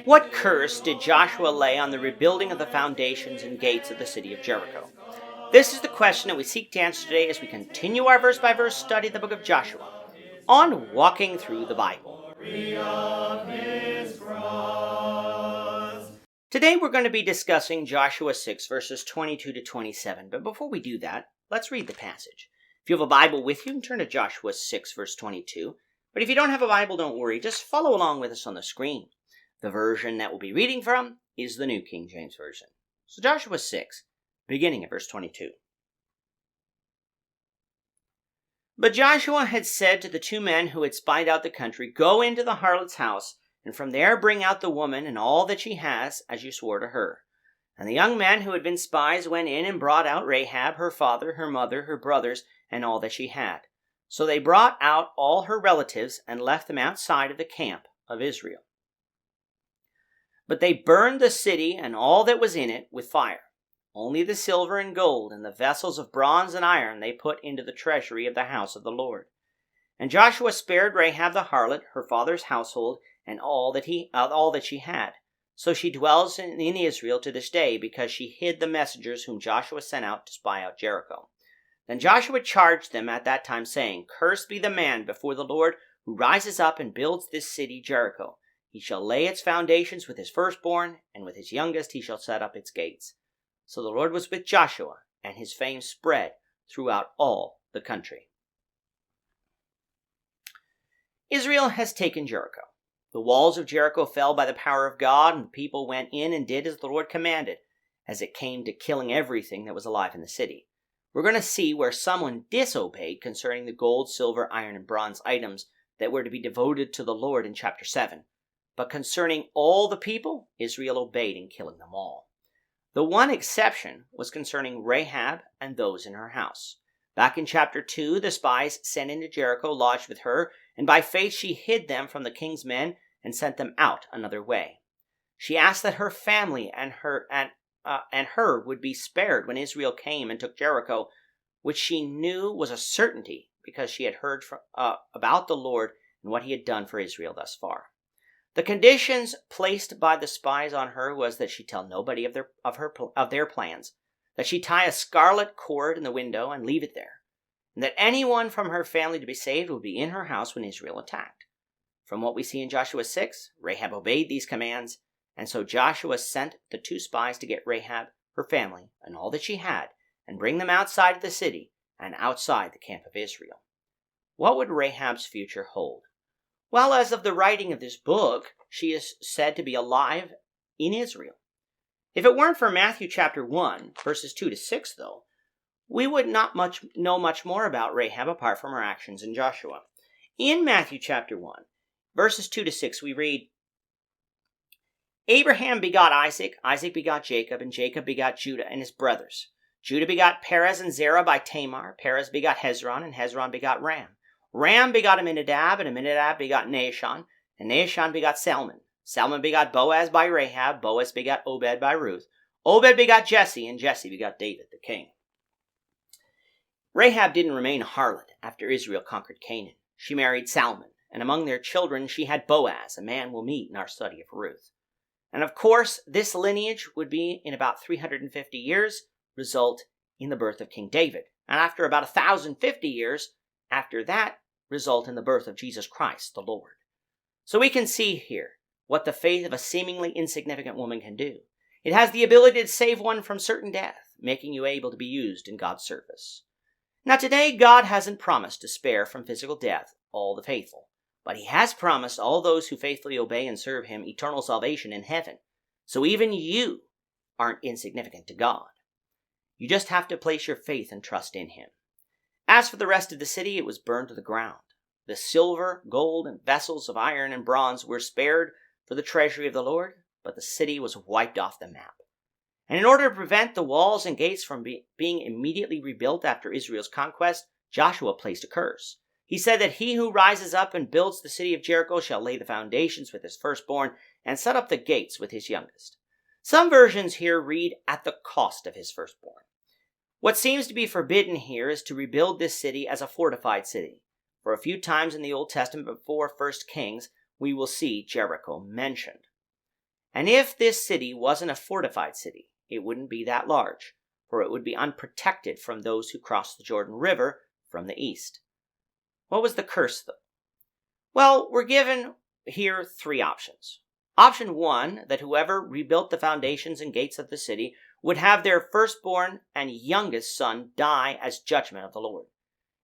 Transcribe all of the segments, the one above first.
What curse did Joshua lay on the rebuilding of the foundations and gates of the city of Jericho? This is the question that we seek to answer today as we continue our verse-by-verse study of the book of Joshua on Walking Through the Bible. Today we're going to be discussing Joshua 6 verses 22 to 27, but before we do that, let's read the passage. If you have a Bible with you, turn to Joshua 6 verse 22, but if you don't have a Bible, don't worry, just follow along with us on the screen. The version that we'll be reading from is the New King James Version. So Joshua 6, beginning at verse 22. But Joshua had said to the two men who had spied out the country, "Go into the harlot's house, and from there bring out the woman and all that she has, as you swore to her." And the young men who had been spies went in and brought out Rahab, her father, her mother, her brothers, and all that she had. So they brought out all her relatives and left them outside of the camp of Israel. But they burned the city and all that was in it with fire. Only the silver and gold and the vessels of bronze and iron they put into the treasury of the house of the Lord. And Joshua spared Rahab the harlot, her father's household, and all that she had. So she dwells in Israel to this day, because she hid the messengers whom Joshua sent out to spy out Jericho. Then Joshua charged them at that time, saying, "Cursed be the man before the Lord who rises up and builds this city Jericho. He shall lay its foundations with his firstborn, and with his youngest he shall set up its gates." So the Lord was with Joshua, and his fame spread throughout all the country. Israel has taken Jericho. The walls of Jericho fell by the power of God, and the people went in and did as the Lord commanded, as it came to killing everything that was alive in the city. We're going to see where someone disobeyed concerning the gold, silver, iron, and bronze items that were to be devoted to the Lord in chapter 7. But concerning all the people, Israel obeyed in killing them all. The one exception was concerning Rahab and those in her house. Back in chapter 2, the spies sent into Jericho lodged with her, and by faith she hid them from the king's men and sent them out another way. She asked that her family and her would be spared when Israel came and took Jericho, which she knew was a certainty because she had heard about the Lord and what he had done for Israel thus far. The conditions placed by the spies on her was that she tell nobody of their plans, that she tie a scarlet cord in the window and leave it there, and that anyone from her family to be saved would be in her house when Israel attacked. From what we see in Joshua 6, Rahab obeyed these commands, and so Joshua sent the two spies to get Rahab, her family, and all that she had, and bring them outside of the city and outside the camp of Israel. What would Rahab's future hold? Well, as of the writing of this book, she is said to be alive in Israel. If it weren't for Matthew chapter 1, verses 2 to 6, though, we would not know much more about Rahab apart from her actions in Joshua. In Matthew chapter 1, verses 2 to 6, we read, "Abraham begot Isaac, Isaac begot Jacob, and Jacob begot Judah and his brothers. Judah begot Perez and Zerah by Tamar, Perez begot Hezron, and Hezron begot Ram. Ram begot Amminadab, and Amminadab begot Nahshon, and Nahshon begot Salmon. Salmon begot Boaz by Rahab, Boaz begot Obed by Ruth. Obed begot Jesse, and Jesse begot David the king." Rahab didn't remain a harlot after Israel conquered Canaan. She married Salmon, and among their children she had Boaz, a man we'll meet in our study of Ruth. And of course, this lineage would be, in about 350 years, result in the birth of King David. And after about 1,050 years after that, result in the birth of Jesus Christ, the Lord. So we can see here what the faith of a seemingly insignificant woman can do. It has the ability to save one from certain death, making you able to be used in God's service. Now today, God hasn't promised to spare from physical death all the faithful, but he has promised all those who faithfully obey and serve him eternal salvation in heaven. So even you aren't insignificant to God. You just have to place your faith and trust in him. As for the rest of the city, it was burned to the ground. The silver, gold, and vessels of iron and bronze were spared for the treasury of the Lord, but the city was wiped off the map. And in order to prevent the walls and gates from being immediately rebuilt after Israel's conquest, Joshua placed a curse. He said that he who rises up and builds the city of Jericho shall lay the foundations with his firstborn and set up the gates with his youngest. Some versions here read at the cost of his firstborn. What seems to be forbidden here is to rebuild this city as a fortified city. For a few times in the Old Testament before 1 Kings, we will see Jericho mentioned. And if this city wasn't a fortified city, it wouldn't be that large, for it would be unprotected from those who crossed the Jordan River from the east. What was the curse, though? Well, we're given here 3 options. Option 1, that whoever rebuilt the foundations and gates of the city would have their firstborn and youngest son die as judgment of the Lord.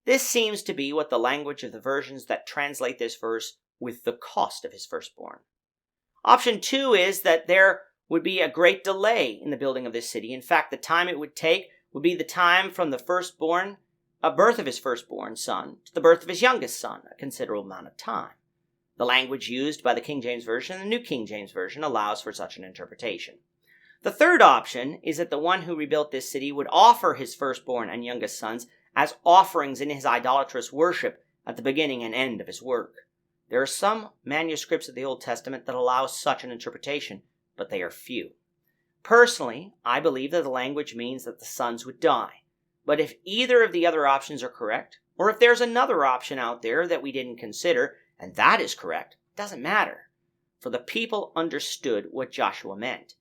This seems to be what the language of the versions that translate this verse with the cost of his firstborn. Option 2 is that there would be a great delay in the building of this city. In fact, the time it would take would be the time from the birth of his firstborn son to the birth of his youngest son, a considerable amount of time. The language used by the King James Version and the New King James Version allows for such an interpretation. The third option is that the one who rebuilt this city would offer his firstborn and youngest sons as offerings in his idolatrous worship at the beginning and end of his work. There are some manuscripts of the Old Testament that allow such an interpretation, but they are few. Personally, I believe that the language means that the sons would die. But if either of the other options are correct, or if there's another option out there that we didn't consider, and that is correct, it doesn't matter. For the people understood what Joshua meant.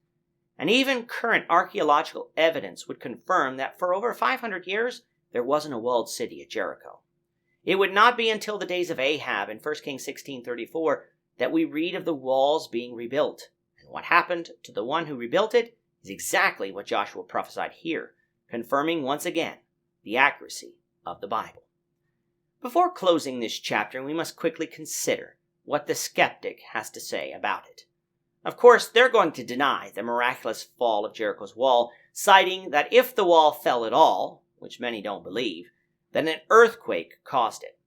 And even current archaeological evidence would confirm that for over 500 years, there wasn't a walled city at Jericho. It would not be until the days of Ahab in 1 Kings 16:34 that we read of the walls being rebuilt. And what happened to the one who rebuilt it is exactly what Joshua prophesied here, confirming once again the accuracy of the Bible. Before closing this chapter, we must quickly consider what the skeptic has to say about it. Of course, they're going to deny the miraculous fall of Jericho's wall, citing that if the wall fell at all, which many don't believe, then an earthquake caused it.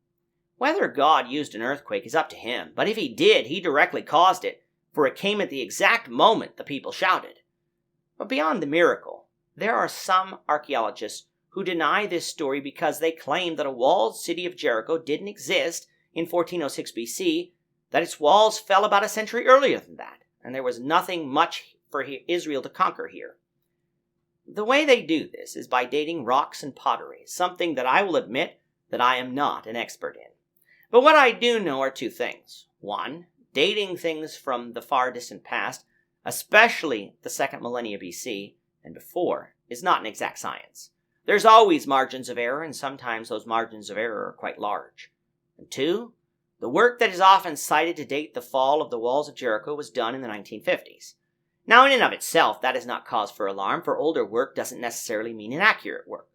Whether God used an earthquake is up to him, but if he did, he directly caused it, for it came at the exact moment the people shouted. But beyond the miracle, there are some archaeologists who deny this story because they claim that a walled city of Jericho didn't exist in 1406 BC, that its walls fell about a century earlier than that, and there was nothing much for Israel to conquer here. The way they do this is by dating rocks and pottery, something that I will admit that I am not an expert in. But what I do know are 2 things. 1, dating things from the far distant past, especially the 2nd millennia BC and before, is not an exact science. There's always margins of error, and sometimes those margins of error are quite large. And 2, the work that is often cited to date the fall of the walls of Jericho was done in the 1950s. Now, in and of itself, that is not cause for alarm, for older work doesn't necessarily mean inaccurate work.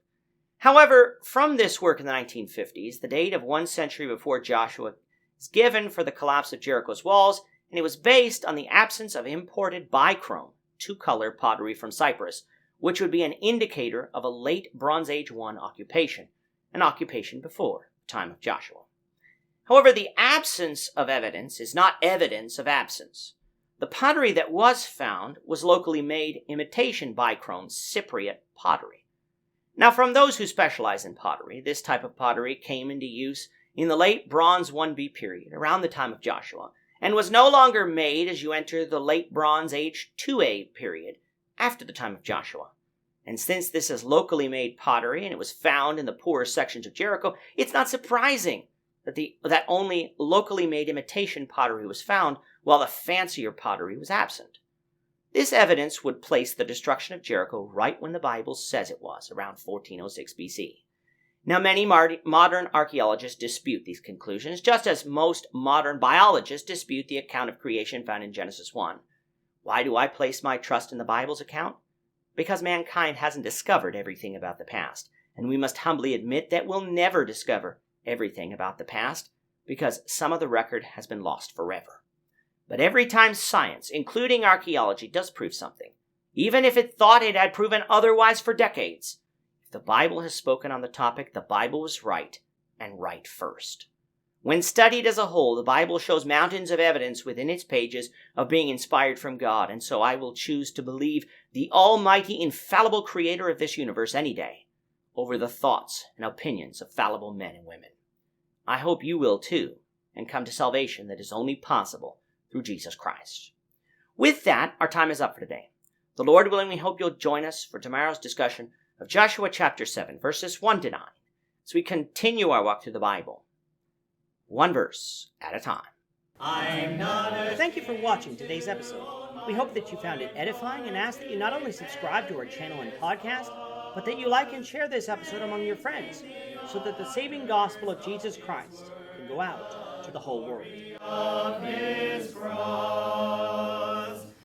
However, from this work in the 1950s, the date of 1 century before Joshua is given for the collapse of Jericho's walls, and it was based on the absence of imported bichrome, 2-color pottery from Cyprus, which would be an indicator of a late Bronze Age I occupation, an occupation before the time of Joshua. However, the absence of evidence is not evidence of absence. The pottery that was found was locally made imitation bichrome Cypriot pottery. Now, from those who specialize in pottery, this type of pottery came into use in the late Bronze 1B period, around the time of Joshua, and was no longer made as you enter the late Bronze Age 2A period, after the time of Joshua. And since this is locally made pottery and it was found in the poorer sections of Jericho, it's not surprising that only locally made imitation pottery was found, while the fancier pottery was absent. This evidence would place the destruction of Jericho right when the Bible says it was, around 1406 BC. Now, many modern archaeologists dispute these conclusions, just as most modern biologists dispute the account of creation found in Genesis 1. Why do I place my trust in the Bible's account? Because mankind hasn't discovered everything about the past, and we must humbly admit that we'll never discover everything about the past, because some of the record has been lost forever. But every time science, including archaeology, does prove something, even if it thought it had proven otherwise for decades, if the Bible has spoken on the topic, the Bible was right, and right first. When studied as a whole, the Bible shows mountains of evidence within its pages of being inspired from God, and so I will choose to believe the almighty, infallible creator of this universe any day over the thoughts and opinions of fallible men and women. I hope you will too, and come to salvation that is only possible through Jesus Christ. With that, our time is up for today. The Lord willing, we hope you'll join us for tomorrow's discussion of Joshua chapter 7, verses 1 to 9, as we continue our walk through the Bible, one verse at a time. Thank you for watching today's episode. We hope that you found it edifying and ask that you not only subscribe to our channel and podcast, but that you like and share this episode among your friends so that the saving gospel of Jesus Christ can go out to the whole world.